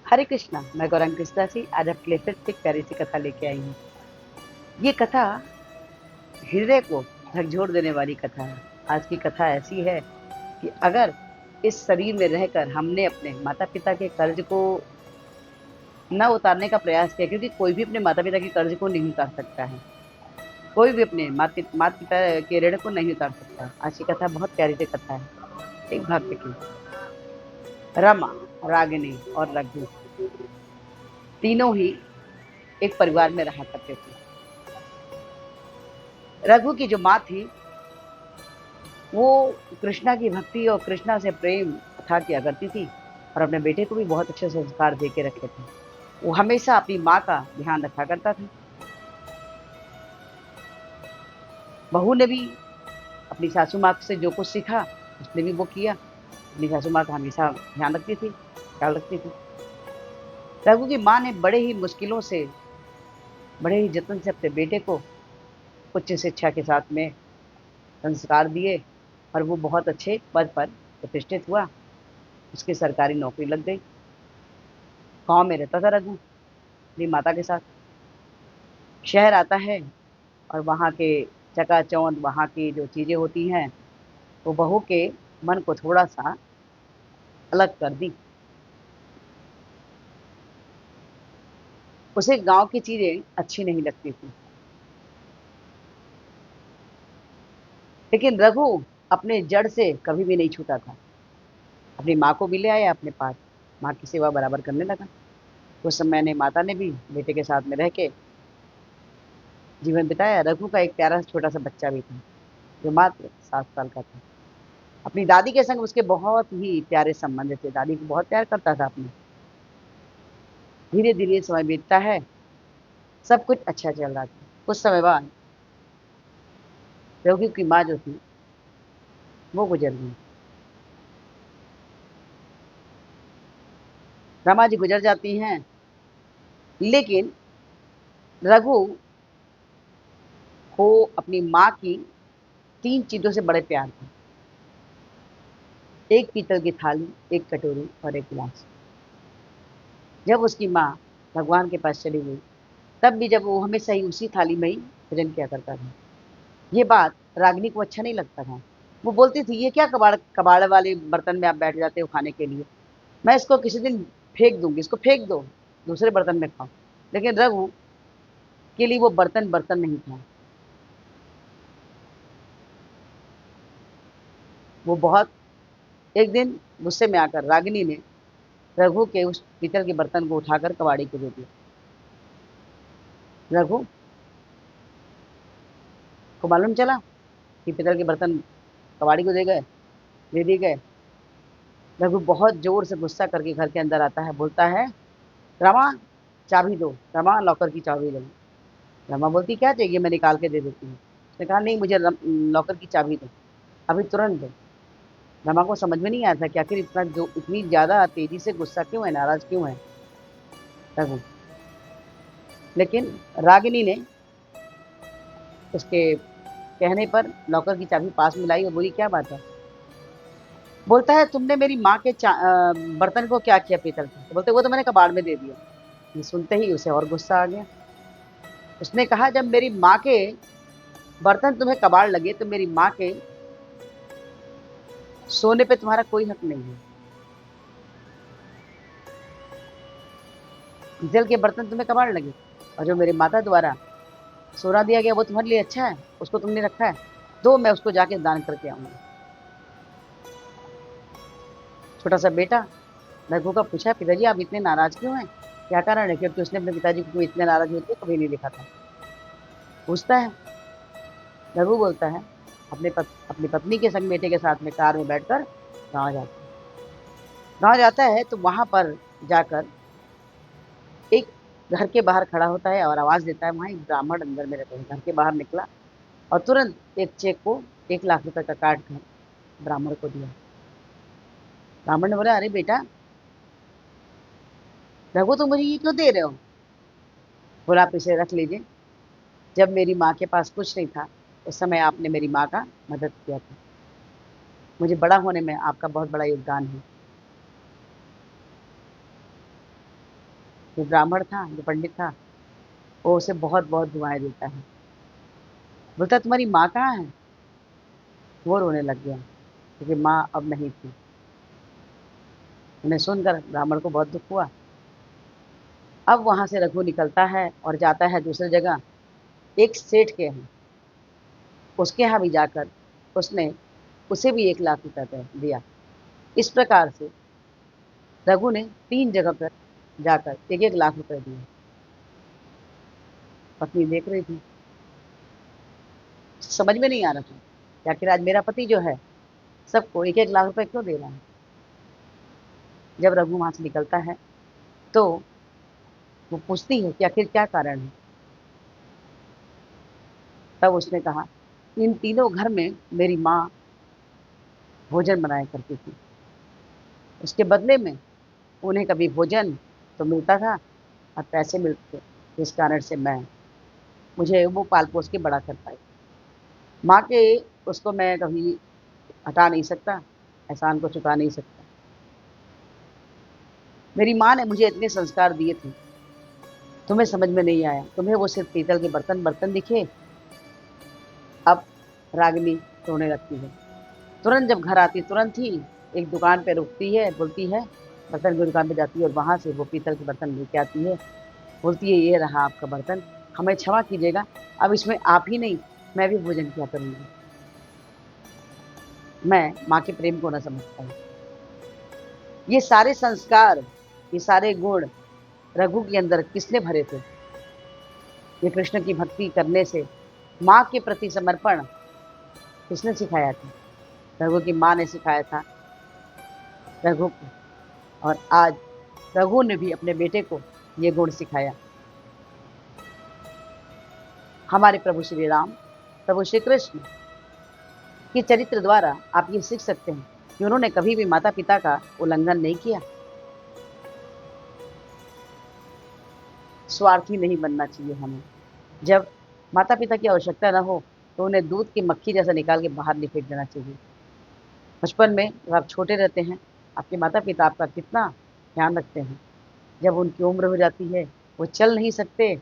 हरे कृष्णा, मैं गौरंग कृष्णा जी आज आपके लिए फिर से एक प्यारी सी कथा लेके आई हूँ। ये कथा हृदय को झकझोर देने वाली कथा है। आज की कथा ऐसी है कि अगर इस शरीर में रहकर हमने अपने माता पिता के कर्ज को न उतारने का प्रयास किया, क्योंकि कोई भी अपने माता पिता के कर्ज को नहीं उतार सकता है। कोई भी अपने माता पिता के ऋण को नहीं उतार सकता। आज की कथा बहुत प्यारी सी कथा है। एक भक्त की, रमा, रागिनी और रघु तीनों ही एक परिवार में रहा करते थे। रघु की जो माँ थी वो कृष्णा की भक्ति और कृष्णा से प्रेम अथाह किया करती थी और अपने बेटे को भी बहुत अच्छे संस्कार दे के रखे थे। वो हमेशा अपनी माँ का ध्यान रखा करता था। बहू ने भी अपनी सासू माँ से जो कुछ सीखा उसने भी वो किया। अपनी सासू माँ का हमेशा ध्यान रखती थी, ख्याल रखती थी। रघु की माँ ने बड़े ही जतन से अपने बेटे को उच्च शिक्षा के साथ में संस्कार दिए और वो बहुत अच्छे पद पर प्रतिष्ठित हुआ। उसकी सरकारी नौकरी लग गई। गांव में रहता था रघु अपनी माता के साथ। शहर आता है और वहाँ के चकाचौंध, वहाँ की जो चीजें होती हैं वो बहू के मन को थोड़ा सा अलग कर दी। उसे गांव की चीजें अच्छी नहीं लगती थी। लेकिन रघु अपने जड़ से कभी भी नहीं छूटा था। अपनी माँ को भी ले आया अपने पास, माँ की सेवा बराबर करने लगा। उस समय ने माता ने भी बेटे के साथ में रह के जीवन बिताया। रघु का एक प्यारा छोटा सा बच्चा भी था जो मात्र 7 साल का था। अपनी दादी के संग उसके बहुत ही प्यारे संबंध थे। दादी को बहुत प्यार करता था अपने। धीरे धीरे समय बीतता है, सब कुछ अच्छा चल रहा था। कुछ समय बाद रघु की माँ जो थी वो गुजर गई। रमा जी गुजर जाती हैं, लेकिन रघु को अपनी माँ की 3 चीजों से बड़े प्यार था। एक पीतल की थाली, एक कटोरी और एक गिलास। जब उसकी माँ भगवान के पास चली गई तब भी जब वो हमेशा ही उसी थाली में ही भोजन किया करता था। ये बात रागिनी को अच्छा नहीं लगता था। वो बोलती थी, ये क्या कबाड़ कबाड़ वाले बर्तन में आप बैठ जाते हो खाने के लिए। मैं इसको किसी दिन फेंक दूंगी, इसको फेंक दो, दूसरे बर्तन में खाओ। लेकिन रघु के लिए वो बर्तन बर्तन नहीं था। वो बहुत एक दिन गुस्से में आकर रागिनी ने रघु के उस पीतल के बर्तन को उठाकर कबाड़ी को दे दिया। रघु को मालूम चला कि पीतल के बर्तन कबाड़ी को दे दिए गए। रघु बहुत जोर से गुस्सा करके घर के अंदर आता है, बोलता है, रमा चाबी दो, रमा लॉकर की चाबी दो। रमा बोलती, क्या चाहिए, मैं निकाल के दे देती हूँ। उसने कहा, नहीं, मुझे लॉकर की चाबी दो, अभी तुरंत दो। रमा को समझ में नहीं आया था कि आखिर इतनी ज्यादा तेजी से गुस्सा क्यों है, नाराज क्यों है रघु। लेकिन रागिनी ने उसके कहने पर लॉकर की चाबी पास में लाई और बोली, क्या बात है। बोलता है, तुमने मेरी माँ के बर्तन को क्या किया पीतल का। तो बोलते, वो तो मैंने कबाड़ में दे दिया। ये सुनते ही उसे और गुस्सा आ गया। उसने कहा, जब मेरी माँ के बर्तन तुम्हें कबाड़ लगे तो मेरी माँ के सोने पे तुम्हारा कोई हक नहीं है। पीतल के बर्तन तुम्हें कबाड़ लगे और जो मेरी माता द्वारा सोना दिया गया वो तुम्हारे लिए अच्छा है, उसको तुमने रखा है। दो, मैं उसको जाके दान करके आऊंगा। छोटा सा बेटा रघु का पूछा, पिताजी आप इतने नाराज क्यों हैं, क्या कारण है। क्योंकि उसने अपने पिताजी को इतने नाराज होते कभी नहीं देखा था। पूछता है, रघु बोलता है, अपनी पत्नी के संग बेटे के साथ में कार में बैठकर गाँव जाता है। गाँव जाता है तो वहां पर जाकर एक घर के बाहर खड़ा होता है और आवाज देता है, वहां एक ब्राह्मण अंदर में रहते हैं। घर के बाहर निकला और तुरंत एक चेक को 1 लाख रुपए का काट कर ब्राह्मण को दिया। ब्राह्मण ने बोला, अरे बेटा रघु, तुम मुझे ये क्यों दे रहे हो। बोला, आप इसे रख लीजिए। जब मेरी माँ के पास कुछ नहीं था उस समय आपने मेरी माँ का मदद किया था। मुझे बड़ा होने में आपका बहुत बड़ा योगदान है। जो ब्राह्मण था, जो पंडित था, वो उसे बहुत बहुत दुआएं देता है। बोलता तुम्हारी माँ कहाँ है? वो रोने लग गया क्योंकि माँ अब नहीं थी। उन्हें सुनकर ब्राह्मण को बहुत दुख हुआ। अब वहां से रघु निकलता है और जाता है दूसरी जगह, एक सेठ के यहाँ। उसके यहाँ भी जाकर उसने उसे भी 1 लाख रुपए दिया। इस प्रकार से रघु ने 3 जगह पर जाकर 1-1 लाख रुपए दिए। पत्नी देख रही थी, समझ में नहीं आ रहा था कि आखिर आज मेरा पति जो है सबको 1-1 लाख रुपए क्यों दे रहा है। जब रघु वहां से निकलता है तो वो पूछती है कि आखिर क्या कारण है। तब उसने कहा, इन तीनों घर में मेरी माँ भोजन बनाया करती थी, उसके बदले में उन्हें कभी भोजन तो मिलता था और पैसे मिलते थे, जिस कारण से मुझे वो पाल पोस के बड़ा कर पाई। माँ के उसको मैं कभी हटा नहीं सकता, एहसान को चुका नहीं सकता। मेरी माँ ने मुझे इतने संस्कार दिए थे, तुम्हें समझ में नहीं आया, तुम्हें वो सिर्फ पीतल के बर्तन बर्तन दिखे। अब रागिनी रोने लगती है। तुरंत जब घर आती तुरंत ही एक दुकान पे रुकती है, बोलती है, बर्तन की दुकान पे जाती है और वहां से वो पीतल के बर्तन लेके आती है। बोलती है, ये रहा आपका बर्तन, हमें क्षमा कीजिएगा, अब इसमें आप ही नहीं मैं भी भोजन किया करूंगी। मैं माँ के प्रेम को न समझ पाई। ये सारे संस्कार, ये सारे गुण रघु के अंदर किसने भरे थे? ये कृष्ण की भक्ति करने से माँ के प्रति समर्पण किसने सिखाया था? रघु की माँ ने सिखाया था रघु को। और आज रघु ने भी अपने बेटे को ये गुण सिखाया। हमारे प्रभु श्री राम, प्रभु श्री कृष्ण के चरित्र द्वारा आप ये सीख सकते हैं कि उन्होंने कभी भी माता पिता का उल्लंघन नहीं किया। स्वार्थी नहीं बनना चाहिए हमें। जब माता पिता की आवश्यकता ना हो तो उन्हें दूध की मक्खी जैसा निकाल के बाहर नहीं फेंक देना चाहिए। बचपन में जब आप छोटे रहते हैं, आपके माता पिता आपका कितना ध्यान रखते हैं। जब उनकी उम्र हो जाती है, वो चल नहीं सकते,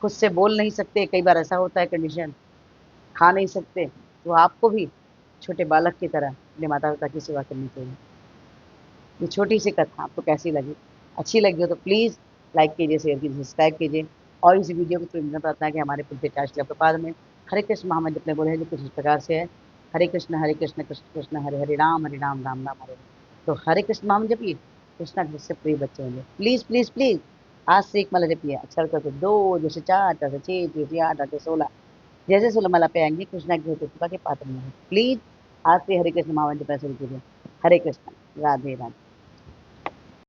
खुद से बोल नहीं सकते, कई बार ऐसा होता है कंडीशन, खा नहीं सकते, तो आपको भी छोटे बालक की तरह अपने माता पिता की सेवा करनी चाहिए। ये छोटी सी कथा आपको कैसी लगी? अच्छी लगी हो तो प्लीज़ लाइक कीजिए, शेयर कीजिए, सब्सक्राइब कीजिए और इस वीडियो को थोड़ी प्रार्थना है कि हमारे प्रपाद में हरे कृष्ण महामंत्र जितने बोले हैं जो कुछ इस प्रकार से है, हरे कृष्ण कृष्ण कृष्ण हरे हरे राम राम राम हरे। तो हरे कृष्ण महामंत्र जपिए, कृष्णा कृष्ण से प्रिय बच्चे होंगे। प्लीज़ प्लीज़ प्लीज़ आज से एक माला जपिए। अक्षर करके 2, जैसे 4, जैसे 6, जैसे 8, जैसे 16, जैसे 16 माला पे आएंगे कृष्णा की कृपा के पात्र में। प्लीज़ आज से हरे कृष्ण महामंत्र जपना शुरू कीजिए। हरे कृष्ण, राधे राधे।